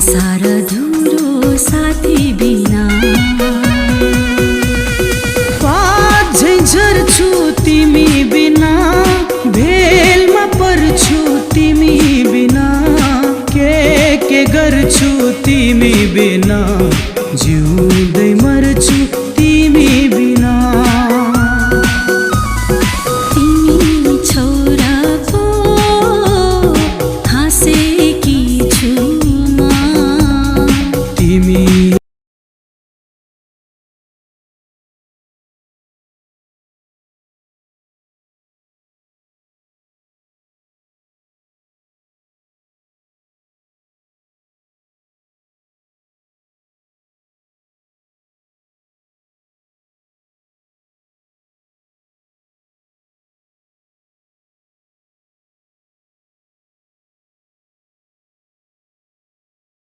सारा धुरो साथी बिना पात झर्छु तिमी बिना, भेलमा पर्छु तिमी बिना, के गर्छु तिमी बिना, जिउँदैमा